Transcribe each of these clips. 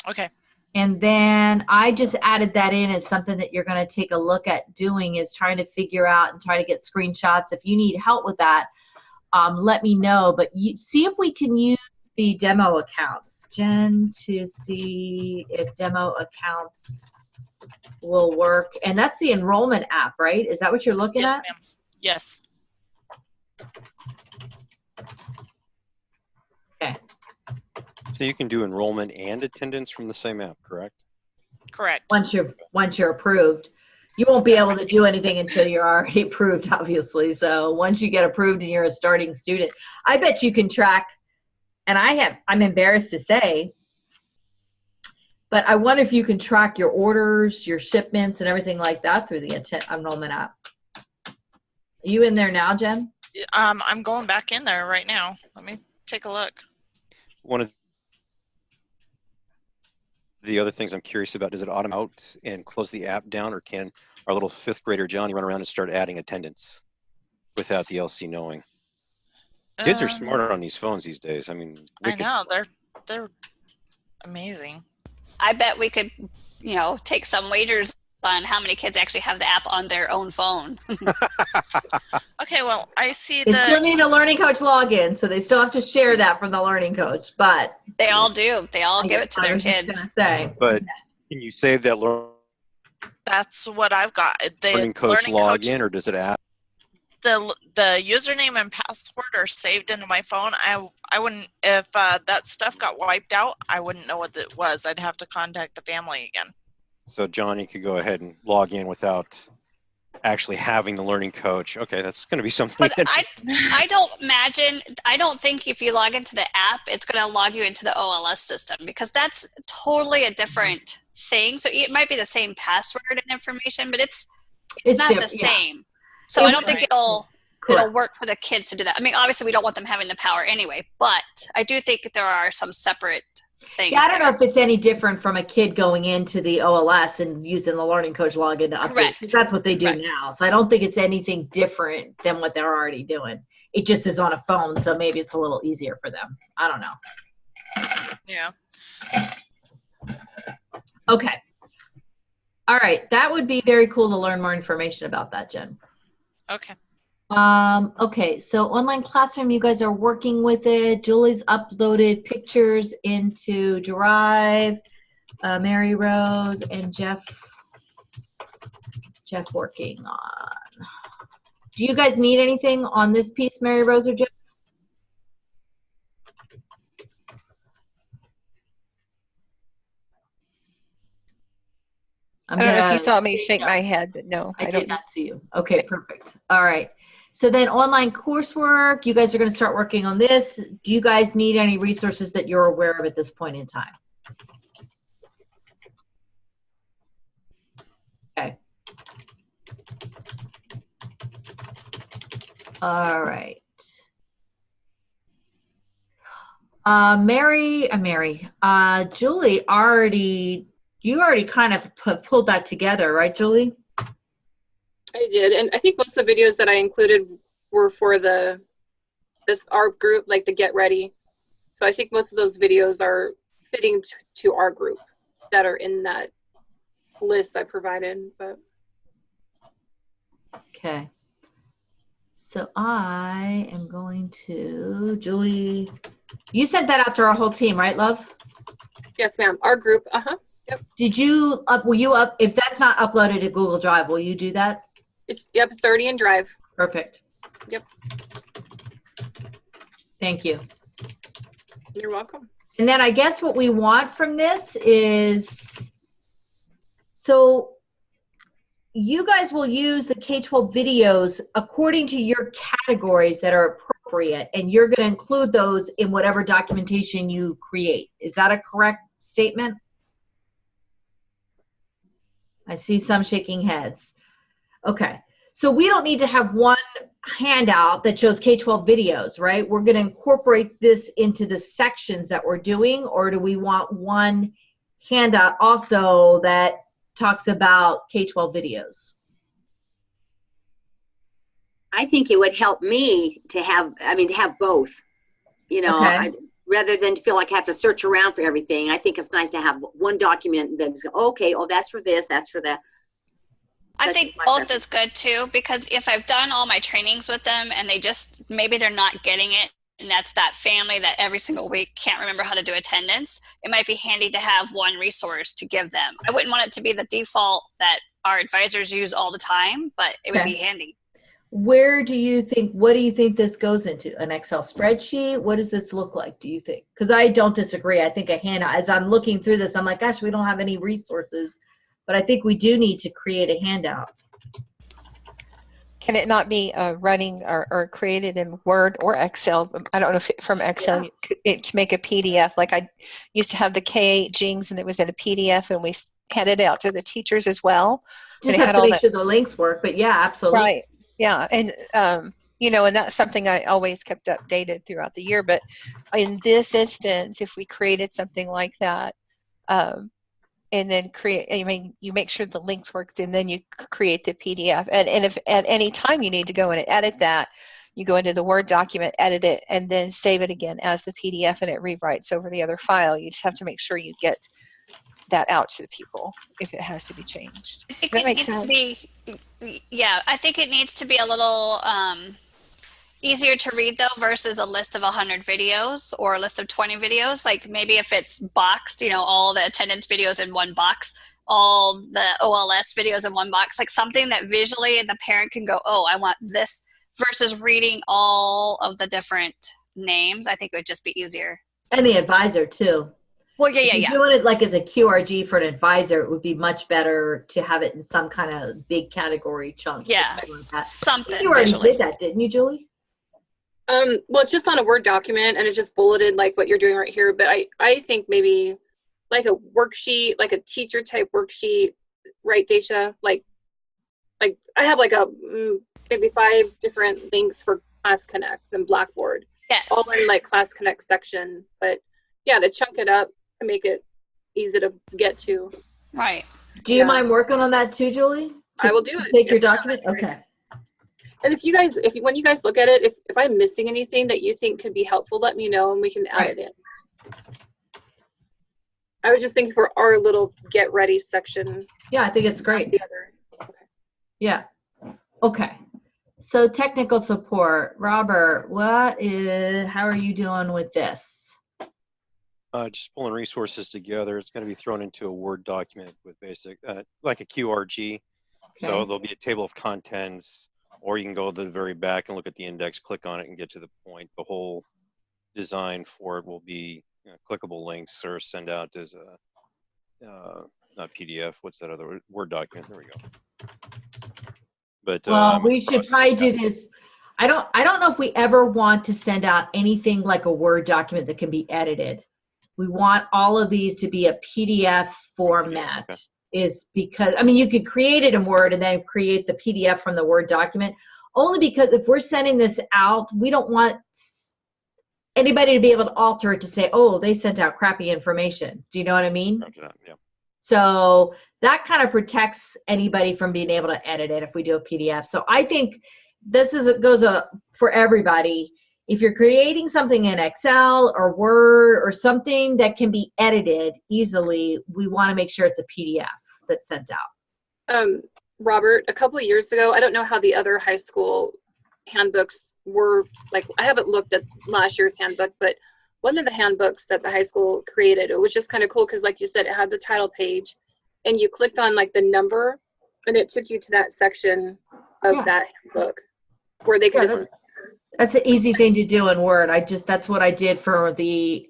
Okay. And then I just added that in as something that you're going to take a look at doing, is trying to figure out and try to get screenshots. If you need help with that, let me know. But see if we can use the demo accounts, Jen, to see if demo accounts will work. And that's the enrollment app, right? Is that what you're looking Yes, at? ma'am. Yes. Okay. So you can do enrollment and attendance from the same app, correct? Correct. Once you're approved. You won't be able to do anything until you're already approved, obviously. So once you get approved and you're a starting student, I bet you can track, and I'm embarrassed to say, but I wonder if you can track your orders, your shipments, and everything like that through the enrollment app. Are you in there now, Jen? I'm going back in there right now. Let me take a look. One of the other things I'm curious about, does it automate out and close the app down, or can our little 5th grader Johnny run around and start adding attendance without the LC knowing? Kids are smarter on these phones these days. I mean, I know, they're amazing. I bet we could, take some wagers on how many kids actually have the app on their own phone. Okay, well, I see They still need a Learning Coach login, so they still have to share that from the Learning Coach, but they all do. They all give it to their kids. I was say. But can you save that That's what I've got. Learning Coach login, or does it add? The username and password are saved into my phone. I wouldn't, if that stuff got wiped out, I wouldn't know what it was. I'd have to contact the family again. So Johnny could go ahead and log in without actually having the Learning Coach. Okay, that's going to be something. But I don't think if you log into the app, it's going to log you into the OLS system, because that's totally a different thing. So it might be the same password and information, but it's not the same. So I don't think it'll work for the kids to do that. I mean, obviously we don't want them having the power anyway, but I do think there are some separate things. Yeah, I don't know if it's any different from a kid going into the OLS and using the Learning Coach login to update. Correct. Because that's what they do now. So I don't think it's anything different than what they're already doing. It just is on a phone, so maybe it's a little easier for them. I don't know. Yeah. Okay. All right. That would be very cool to learn more information about that, Jen. Okay. Okay, so online classroom, you guys are working with it. Julie's uploaded pictures into Drive. Mary Rose and Jeff working on. Do you guys need anything on this piece, Mary Rose or Jeff? I don't know if you saw me shake my head, but no. I did not see you. Okay, perfect. All right. So then online coursework, you guys are going to start working on this. Do you guys need any resources that you're aware of at this point in time? Okay. All right. Julie you already kind of pulled that together, right, Julie? I did, and I think most of the videos that I included were for our group, like the Get Ready. So I think most of those videos are fitting to our group that are in that list I provided. But okay, so I am going to, Julie, you sent that out to our whole team, right, love? Yes, ma'am. Our group. Yep. Did you if that's not uploaded to Google Drive, will you do that? It's already in Drive. Perfect. Yep. Thank you. You're welcome. And then I guess what we want from this is, so you guys will use the K-12 videos according to your categories that are appropriate, and you're going to include those in whatever documentation you create. Is that a correct statement? I see some shaking heads. Okay, so we don't need to have one handout that shows K-12 videos, right? We're going to incorporate this into the sections that we're doing, or do we want one handout also that talks about K-12 videos? I think it would help me to have both, Okay. rather than feel like I have to search around for everything. I think it's nice to have one document that's okay. Oh, that's for this. That's for that. I think both is good too, because if I've done all my trainings with them and they just, maybe they're not getting it, and that's that family that every single week can't remember how to do attendance, it might be handy to have one resource to give them. I wouldn't want it to be the default that our advisors use all the time, but it would be handy. What do you think this goes into? An Excel spreadsheet? What does this look like, do you think? Because I don't disagree. I think a handout, as I'm looking through this, I'm like, gosh, we don't have any resources, but I think we do need to create a handout. Can it not be running or created in Word or Excel? I don't know if from Excel it can make a PDF. Like I used to have the K8 Jings, and it was in a PDF, and we handed it out to the teachers as well. Just have to make sure the links work, but yeah, absolutely. Right. Yeah. And, and that's something I always kept updated throughout the year. But in this instance, if we created something like that, and then you make sure the links work, and then you create the PDF. And if at any time you need to go in and edit that, you go into the Word document, edit it, and then save it again as the PDF, and it rewrites over the other file. You just have to make sure you get that out to the people if it has to be changed. I think I think it needs to be a little easier to read though versus a list of 100 videos or a list of 20 videos. Like maybe if it's boxed, all the attendance videos in one box, all the OLS videos in one box, like something that visually the parent can go, oh, I want this, versus reading all of the different names. I think it would just be easier. And the advisor too. Well, yeah. If you want it like as a QRG for an advisor, it would be much better to have it in some kind of big category chunk. Yeah, like something. You already did that, didn't you, Julie? Well, it's just on a Word document, and it's just bulleted like what you're doing right here. But I think maybe like a worksheet, like a teacher type worksheet, right, Daisha? Like I have like maybe 5 different links for Class Connects and Blackboard. Yes. All in like Class Connect section. But yeah, to chunk it up and make it easy to get to. Right. Do you mind working on that too, Julie? I will do it. Take your document? Okay. And when you guys look at it, if I'm missing anything that you think could be helpful, let me know and we can add it in. I was just thinking for our little get ready section. Yeah, I think it's great. Okay. Yeah. Okay. So technical support, Robert, how are you doing with this? Just pulling resources together. It's going to be thrown into a Word document with basic, like a QRG. Okay. So there'll be a table of contents, or you can go to the very back and look at the index, click on it, and get to the point. The whole design for it will be clickable links or send out as a, not PDF, what's that other Word document? There we go. But we should probably do this. I don't know if we ever want to send out anything like a Word document that can be edited. We want all of these to be a PDF format. Okay. Is because, you could create it in Word and then create the PDF from the Word document, only because if we're sending this out, we don't want anybody to be able to alter it to say, oh, they sent out crappy information. Do you know what I mean? Yeah. So that kind of protects anybody from being able to edit it if we do a PDF. So I think this goes for everybody. If you're creating something in Excel or Word or something that can be edited easily, we want to make sure it's a PDF that's sent out. Robert, a couple of years ago, I don't know how the other high school handbooks were, like I haven't looked at last year's handbook, but one of the handbooks that the high school created, it was just kind of cool because like you said, it had the title page and you clicked on like the number and it took you to that section of that handbook where they could That's an easy thing to do in Word. That's what I did for the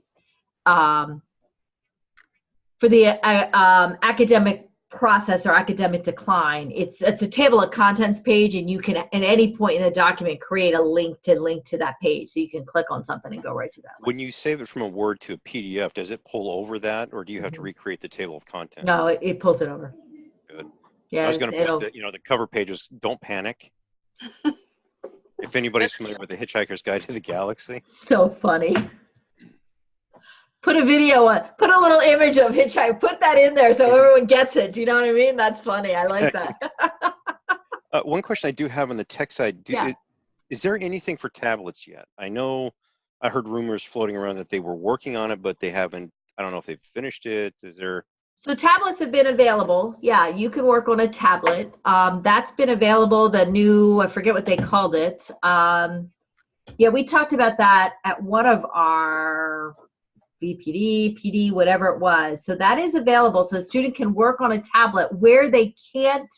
academic process or academic decline. It's a table of contents page, and you can at any point in the document create a link to that page, so you can click on something and go right to that link. When you save it from a Word to a PDF, does it pull over that, or do you have to recreate the table of contents? No, it pulls it over. Good. Yeah, I was going to put the cover page was "Don't panic." If anybody's familiar with the Hitchhiker's Guide to the Galaxy. So funny. Put a video on, put a little image of Hitchhiker, put that in there so everyone gets it. Do you know what I mean? That's funny. I like that. One question I do have on the tech side, is there anything for tablets yet? I know I heard rumors floating around that they were working on it, but they haven't. I don't know if they've finished it. Is there? So tablets have been available. Yeah, you can work on a tablet. That's been available. The new, I forget what they called it. Yeah, we talked about that at one of our BPD, PD, whatever it was. So that is available. So a student can work on a tablet. Where they can't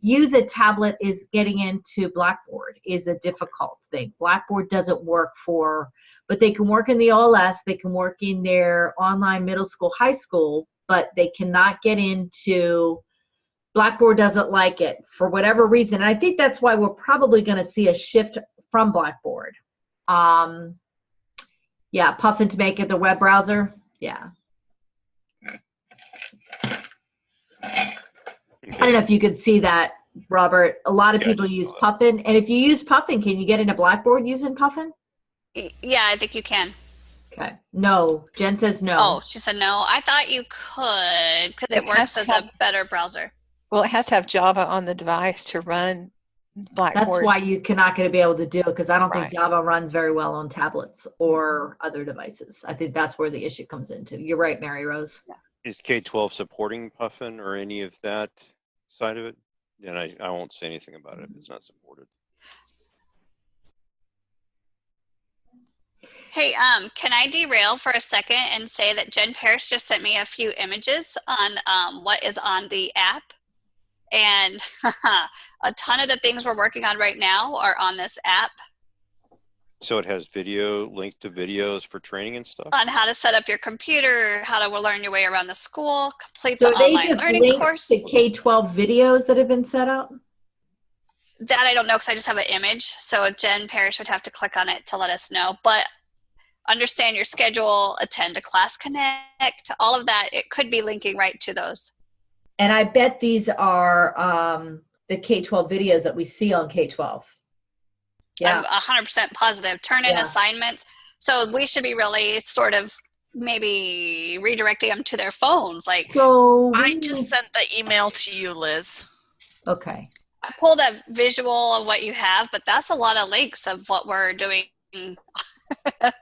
use a tablet is getting into Blackboard is a difficult thing. Blackboard doesn't work for, but they can work in the OLS, they can work in their online middle school, high school, but they cannot get into, Blackboard doesn't like it for whatever reason. And I think that's why we're probably going to see a shift from Blackboard. Yeah, Puffin to make it the web browser. Yeah. I don't know if you could see that, Robert. A lot of people use Puffin. And if you use Puffin, can you get into Blackboard using Puffin? Yeah, I think you can. Okay. No. Jen says no. Oh, she said no. I thought you could because it works as a better browser. Well, it has to have Java on the device to run Blackboard. That's why you're not going to be able to do it, because I don't think Java runs very well on tablets or other devices. I think that's where the issue comes into. You're right, Mary Rose. Yeah. Is K-12 supporting Puffin or any of that side of it? Then I won't say anything about it if it's not supported. Hey, can I derail for a second and say that Jen Parrish just sent me a few images on what is on the app? And a ton of the things we're working on right now are on this app. So it has video, linked to videos for training and stuff? On how to set up your computer, how to learn your way around the school, complete the online learning course. So they just K-12 videos that have been set up? That I don't know because I just have an image. So Jen Parrish would have to click on it to let us know. But understand your schedule, attend a class connect, all of that. It could be linking right to those. And I bet these are the K-12 videos that we see on K-12. Yeah. I'm 100% positive. Turn in assignments. So we should be really sort of maybe redirecting them to their phones. Like, so I just sent the email to you, Liz. Okay. I pulled a visual of what you have, but that's a lot of links of what we're doing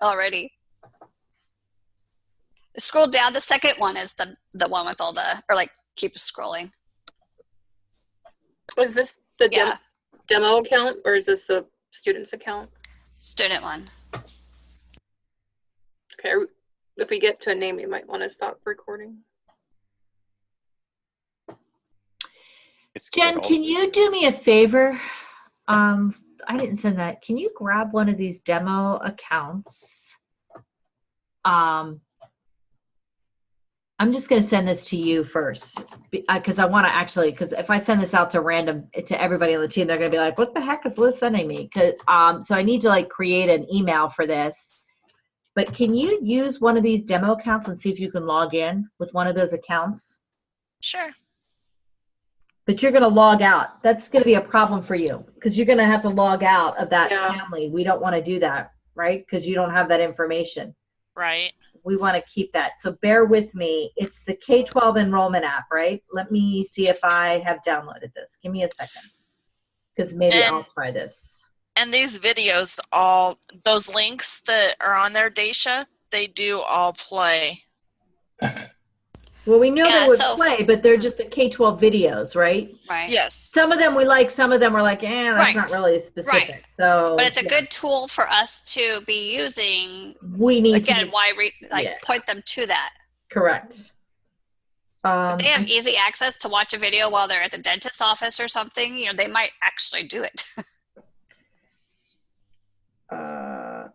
already. Scroll down. The second one is the one with all the, or like, keep scrolling. Was this the demo account or is this the student's account? Student one. Okay. If we get to a name, you might want to stop recording. Jen, can you do me a favor? I didn't send that. Can you grab one of these demo accounts? I'm just going to send this to you first because I want to actually, because if I send this out to everybody on the team, they're going to be like, what the heck is Liz sending me? So I need to like create an email for this. But can you use one of these demo accounts and see if you can log in with one of those accounts? Sure. But you're going to log out. That's going to be a problem for you because you're going to have to log out of that family. We don't want to do that, right? Because you don't have that information. Right. We want to keep that. So bear with me. It's the K-12 enrollment app, right? Let me see if I have downloaded this. Give me a second. Because maybe I'll try this. And these videos, those links that are on there, Daisha, they do all play. Well, we know they would play, but they're just the K-12 videos, right? Right. Yes. Some of them we like, some of them we're like, that's not really specific. Right. So, but it's a good tool for us to be using. We need again, point them to that. Correct. If they have easy access to watch a video while they're at the dentist's office or something, they might actually do it.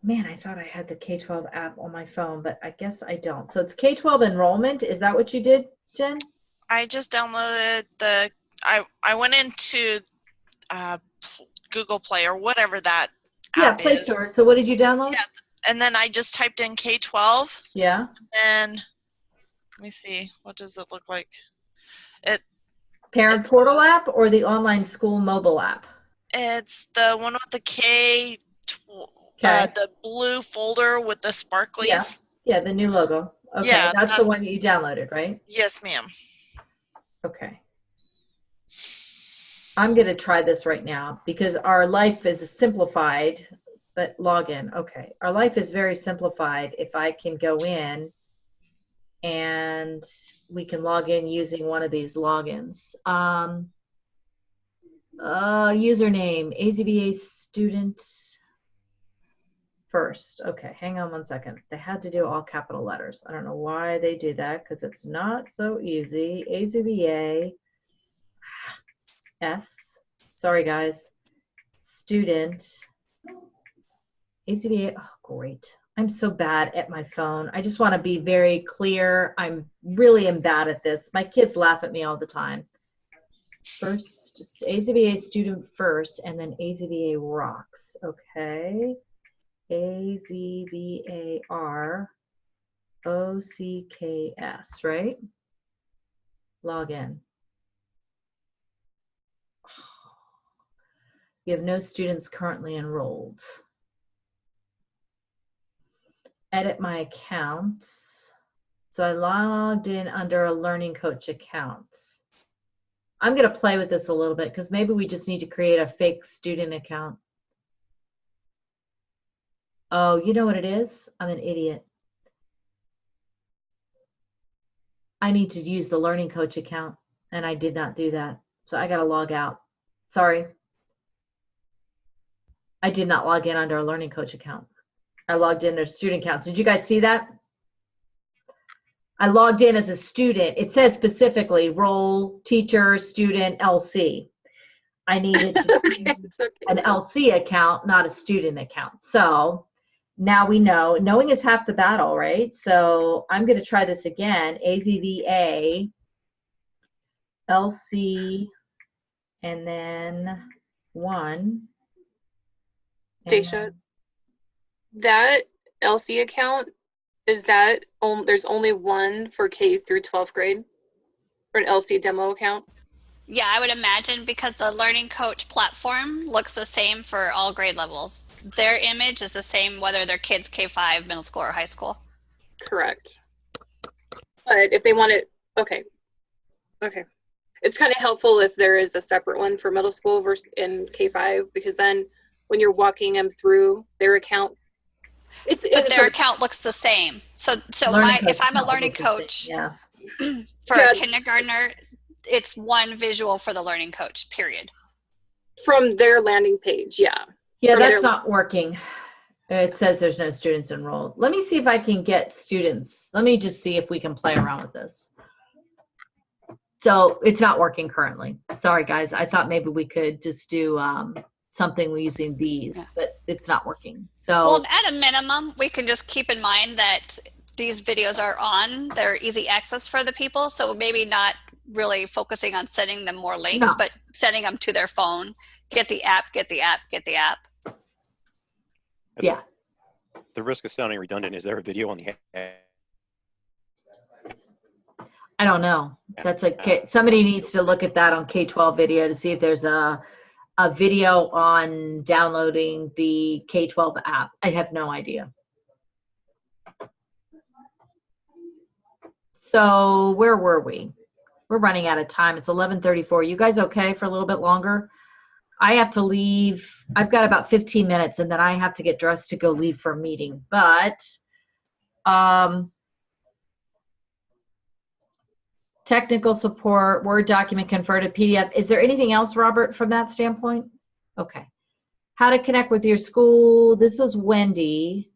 Man, I thought I had the K-12 app on my phone, but I guess I don't. So it's K-12 enrollment. Is that what you did, Jen? I just downloaded I went into Google Play or whatever that app Play Store. So what did you download? Yeah, and then I just typed in K-12. Yeah. And let me see. What does it look like? Parent Portal app or the online school mobile app? It's the one with the K. The blue folder with the sparklies. Yeah, the new logo. Okay, yeah, that's the one that you downloaded, right? Yes, ma'am. Okay. I'm going to try this right now because our life is simplified but login. Okay. Our life is very simplified if I can go in and we can log in using one of these logins. Username, AZBA student first. Okay, hang on one second. They had to do all capital letters. I don't know why they do that because it's not so easy. AZBA S. Sorry, guys. Student. AZBA. Oh, great. I'm so bad at my phone. I just want to be very clear. I'm really am bad at this. My kids laugh at me all the time. First, just AZBA student first, and then AZBA rocks. Okay. AZBA ROCKS, right? Login. You have no students currently enrolled. Edit my account. So I logged in under a Learning Coach account. I'm going to play with this a little bit because maybe we just need to create a fake student account. Oh, you know what it is? I'm an idiot. I need to use the Learning Coach account, and I did not do that. So I got to log out. Sorry. I did not log in under a Learning Coach account. I logged in as student account. Did you guys see that? I logged in as a student. It says specifically role, teacher, student, LC. I needed an LC account, not a student account. So now we know. Knowing is half the battle, right? So I'm going to try this again. AZVA, LC, and then 1. Daisha, that LC account, is that there's only one for K through 12th grade for an LC demo account? Yeah, I would imagine because the Learning Coach platform looks the same for all grade levels. Their image is the same whether they're kids K-5, middle school, or high school. Correct. But if they want it, okay. It's kind of helpful if there is a separate one for middle school versus in K-5, because then when you're walking them through their account, but their account looks the same. So if I'm a learning coach, yeah. for a kindergartner, it's one visual for the learning coach, period. From their landing page, yeah. Yeah, From that's not working. It says there's no students enrolled. Let me see if I can get students. Let me just see if we can play around with this. So it's not working currently. Sorry, guys. I thought maybe we could just do something using these, but it's not working. So, well, at a minimum, we can just keep in mind that these videos are on. They're easy access for the people. So maybe not really focusing on sending them more links, but sending them to their phone. Get the app, get the app, get the app. Yeah. The risk of sounding redundant, is there a video on the app? I don't know. That's somebody needs to look at that on K-12 video to see if there's a video on downloading the K-12 app. I have no idea. So where were we? We're running out of time. It's 11:34. You guys okay for a little bit longer? I have to leave. I've got about 15 minutes and then I have to get dressed to go leave for a meeting. But technical support, Word document converted, PDF. Is there anything else, Robert, from that standpoint? Okay. How to connect with your school. This is Wendy.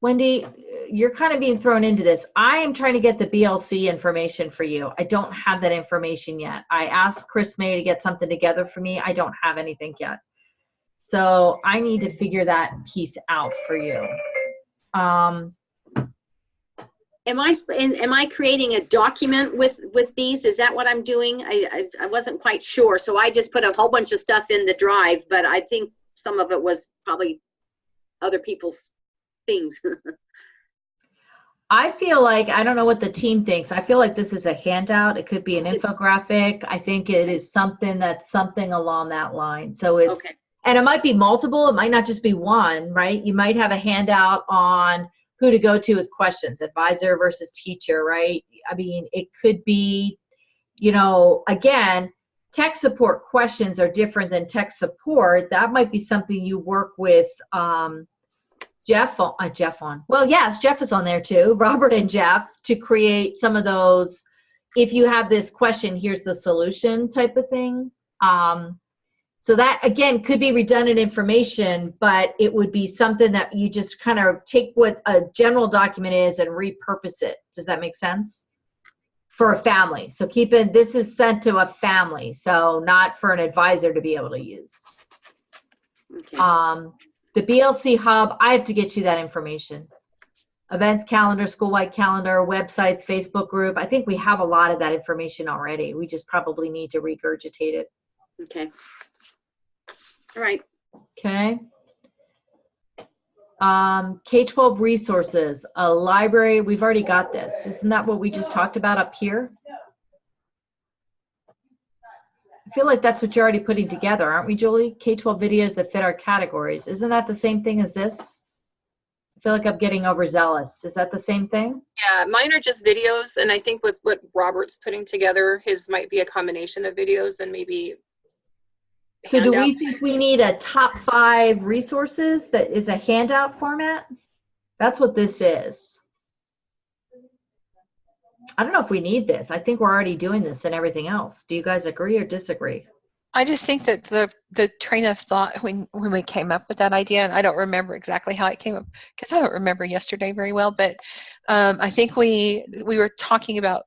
Wendy, you're kind of being thrown into this. I am trying to get the BLC information for you. I don't have that information yet. I asked Chris May to get something together for me. I don't have anything yet. So I need to figure that piece out for you. Am I creating a document with these? Is that what I'm doing? I wasn't quite sure. So I just put a whole bunch of stuff in the drive, but I think some of it was probably other people's things. I feel like, I don't know what the team thinks. I feel like this is a handout. It could be an infographic. I think it is something that's something along that line. So it's, okay. And it might be multiple. It might not just be one, right? You might have a handout on who to go to with questions, advisor versus teacher, right? I mean, it could be, you know, again, tech support questions are different than tech support, that might be something you work with Jeff on. Well, yes, Jeff is on there too, Robert and Jeff, to create some of those, if you have this question, here's the solution type of thing. So that, again, could be redundant information, but it would be something that you just kind of take what a general document is and repurpose it. Does that make sense? For a family. So keep in, this is sent to a family, so not for an advisor to be able to use. Okay. The BLC Hub, I have to get you that information. Events calendar, school-wide calendar, websites, Facebook group. I think we have a lot of that information already. We just probably need to regurgitate it. Okay. All right. Okay. K-12 resources, a library. We've already got this. Isn't that what we just talked about up here? I feel like that's what you're already putting together, aren't we, Julie? K-12 videos that fit our categories. Isn't that the same thing as this? I feel like I'm getting overzealous. Is that the same thing? Yeah, mine are just videos, and I think with what Robert's putting together, his might be a combination of videos and maybe So do we handout. think we need a top 5 resources that is a handout format? That's what this is. I don't know if we need this. I think we're already doing this and everything else. Do you guys agree or disagree? I just think that the train of thought when we came up with that idea, and I don't remember exactly how it came up because I don't remember yesterday very well, but I think we were talking about,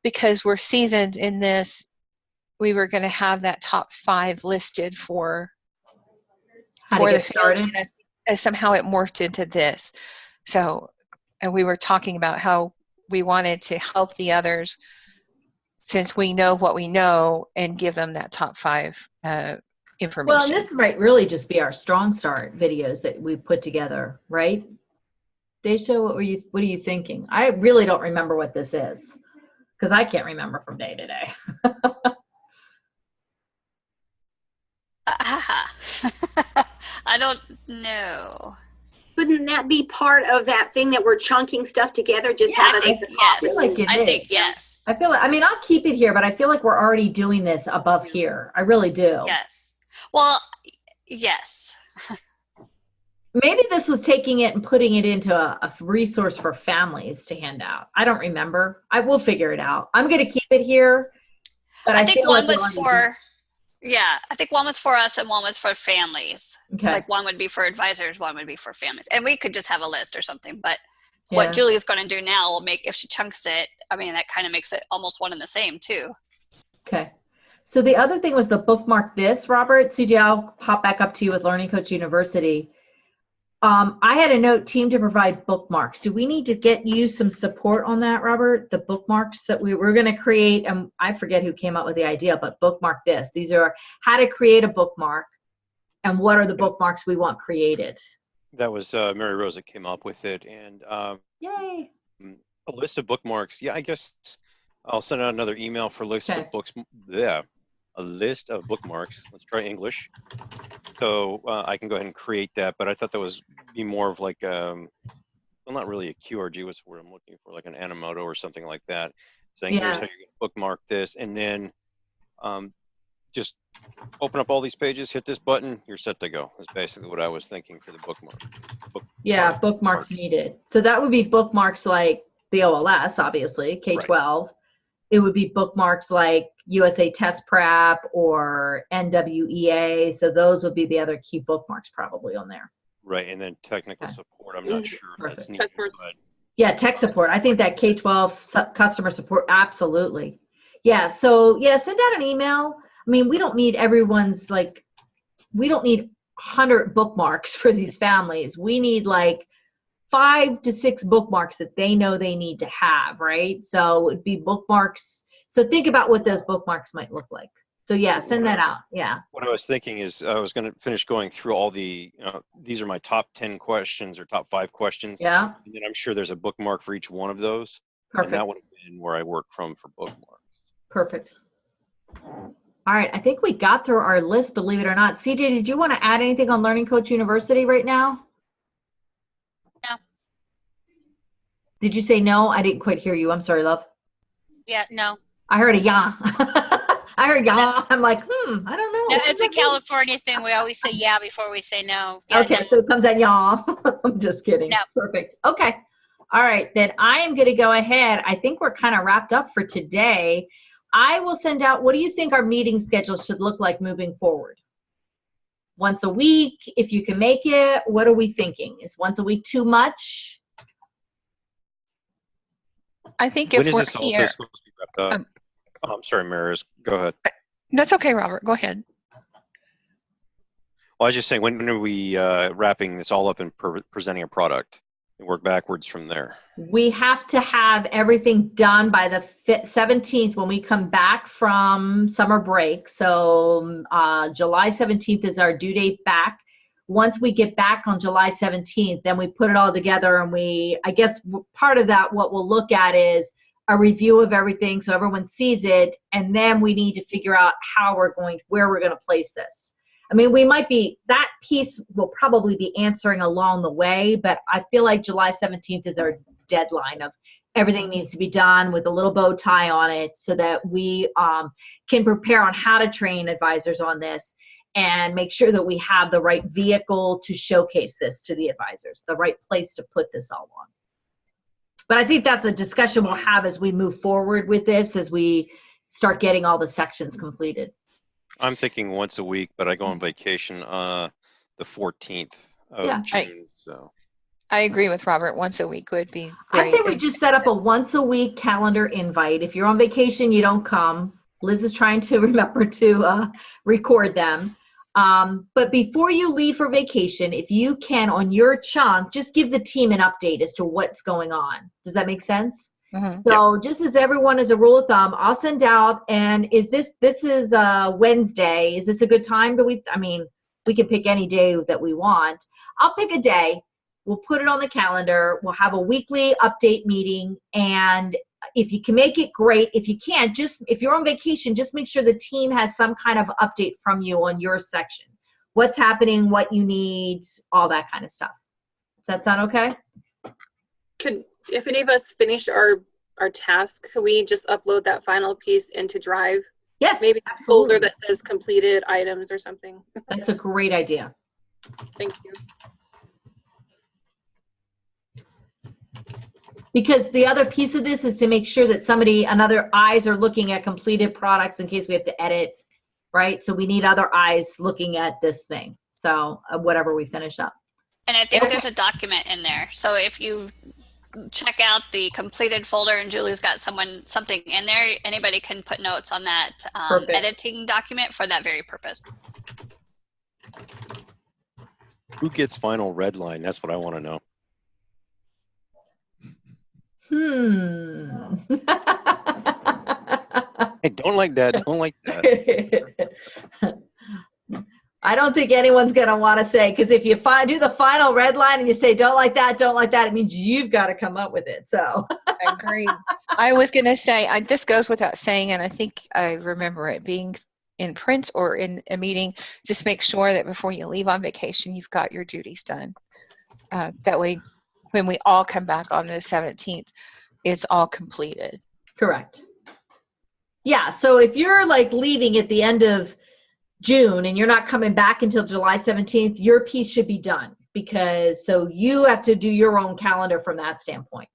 because we're seasoned in this, we were going to have that top 5 listed for How to get started? and somehow it morphed into this. So, and we were talking about how we wanted to help the others since we know what we know and give them that top 5 information. Well, and this might really just be our strong start videos that we put together, right? Daisha, what are you thinking? I really don't remember what this is because I can't remember from day to day. I don't know. Wouldn't that be part of that thing that we're chunking stuff together? Just have I it think at the top. feel like it I is. think yes. I feel like, I mean, I'll keep it here, but I feel like we're already doing this above here. I really do. Yes. Well, yes. Maybe this was taking it and putting it into a resource for families to hand out. I don't remember. I will figure it out. I'm going to keep it here. But I think feel one like was for, I think one was for us and one was for families. Okay. Like one would be for advisors, one would be for families. And we could just have a list or something. But Yeah. what Julie's going to do now will make, if she chunks it, I mean, that kind of makes it almost one and the same too. Okay. So the other thing was the bookmark this, Robert. CJ, I'll hop back up to you with Learning Coach University. I had a note, team to provide bookmarks. Do we need to get you some support on that, Robert? The bookmarks that we were going to create, and I forget who came up with the idea, but bookmark this. These are how to create a bookmark and what are the bookmarks we want created. That was Mary Rose that came up with it. And Yay. a list of bookmarks. Yeah, I guess I'll send out another email for a list Okay. of books. Yeah, a list of bookmarks. Let's try English. So I can go ahead and create that, but I thought that was be more of like, well, not really a QRG, what's the word I'm looking for, like an Animoto or something like that, saying here's how you're going to bookmark this, and then just open up all these pages, hit this button, you're set to go. That's basically what I was thinking for the bookmark. Yeah, bookmarks needed. So that would be bookmarks like the OLS, obviously, K-12. Right. It would be bookmarks like USA Test Prep or NWEA. So those would be the other key bookmarks probably on there. Right, and then technical support. I'm not sure if that's needed. But yeah, tech support. I think that K-12 customer support, absolutely. Yeah, so yeah, send out an email. I mean, we don't need everyone's like, we don't need 100 bookmarks for these families. We need like 5 to 6 bookmarks that they know they need to have, right? So it'd be bookmarks. So think about what those bookmarks might look like. So yeah, send that out. Yeah. What I was thinking is I was going to finish going through all the, these are my top 10 questions or top 5 questions. Yeah. And then I'm sure there's a bookmark for each one of those. Perfect. And that would have been where I work from for bookmarks. Perfect. All right. I think we got through our list, believe it or not. CJ, did you want to add anything on Learning Coach University right now? No. Did you say no? I didn't quite hear you. I'm sorry, love. Yeah, no. I heard a yeah. I heard y'all. I'm like, I don't know. No, it's a California thing. We always say yeah before we say no. Yeah, Okay, so it comes at y'all. I'm just kidding. No. Perfect. Okay. All right, then I am going to go ahead. I think we're kind of wrapped up for today. I will send out, what do you think our meeting schedule should look like moving forward? Once a week, if you can make it. What are we thinking? Is once a week too much? I think When if is we're this all here, supposed to be wrapped up? Oh, I'm sorry, Maris. Go ahead. that's okay, Robert. Go ahead. Well, I was just saying, when are we wrapping this all up and presenting a product? And work backwards from there. We have to have everything done by the 17th when we come back from summer break. So July 17th is our due date back. Once we get back on July 17th, then we put it all together, and I guess part of that, what we'll look at is a review of everything so everyone sees it, and then we need to figure out where we're going to place this. I mean, that piece will probably be answering along the way, but I feel like July 17th is our deadline of everything needs to be done with a little bow tie on it so that we can prepare on how to train advisors on this and make sure that we have the right vehicle to showcase this to the advisors, the right place to put this all on. But I think that's a discussion we'll have as we move forward with this, as we start getting all the sections completed. I'm thinking once a week, but I go on vacation the 14th of June. So I agree with Robert. Once a week would be great. I say we good. just set up a once a week calendar invite. If you're on vacation, you don't come. Liz is trying to remember to record them. But before you leave for vacation, if you can, on your chunk, just give the team an update as to what's going on. Does that make sense? Mm-hmm. So just as everyone, as a rule of thumb, I'll send out, and this is Wednesday. Is this a good time? We can pick any day that we want. I'll pick a day. We'll put it on the calendar. We'll have a weekly update meeting, and if you can make it, great. If you can't, if you're on vacation, just make sure the team has some kind of update from you on your section. What's happening, what you need, all that kind of stuff. Does that sound okay? If any of us finish our task, could we just upload that final piece into Drive? Yes, maybe absolutely. a folder that says completed items or something. That's a great idea. Thank you. Because the other piece of this is to make sure that another eyes are looking at completed products in case we have to edit, right? So we need other eyes looking at this thing. So whatever we finish up. And I think there's a document in there. So if you check out the completed folder and Julie's got something in there, anybody can put notes on that editing document for that very purpose. Who gets final red line? That's what I want to know. Hey, don't like that. Don't like that. I don't think anyone's going to want to say, because if you do the final red line and you say, don't like that, it means you've got to come up with it. So I agree. I was going to say, this goes without saying, and I think I remember it being in print or in a meeting, just make sure that before you leave on vacation, you've got your duties done. That way, when we all come back on the 17th, it's all completed. Correct. Yeah, so if you're like leaving at the end of June and you're not coming back until July 17th, your piece should be done, so you have to do your own calendar from that standpoint.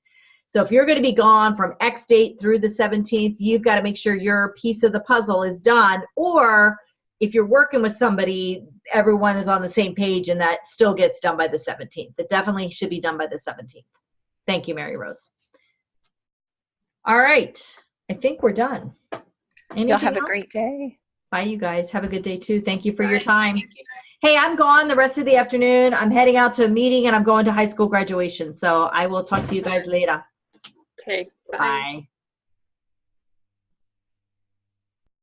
So if you're going to be gone from X date through the 17th, you've got to make sure your piece of the puzzle is done, or if you're working with somebody, everyone is on the same page and that still gets done by the 17th. It definitely should be done by the 17th. Thank you, Mary Rose. All right, I think we're done. Y'all have a great day. Bye, you guys. Have a good day, too. Thank you for your time. Hey, I'm gone the rest of the afternoon. I'm heading out to a meeting, and I'm going to high school graduation. So I will talk to you guys later. Okay. Bye.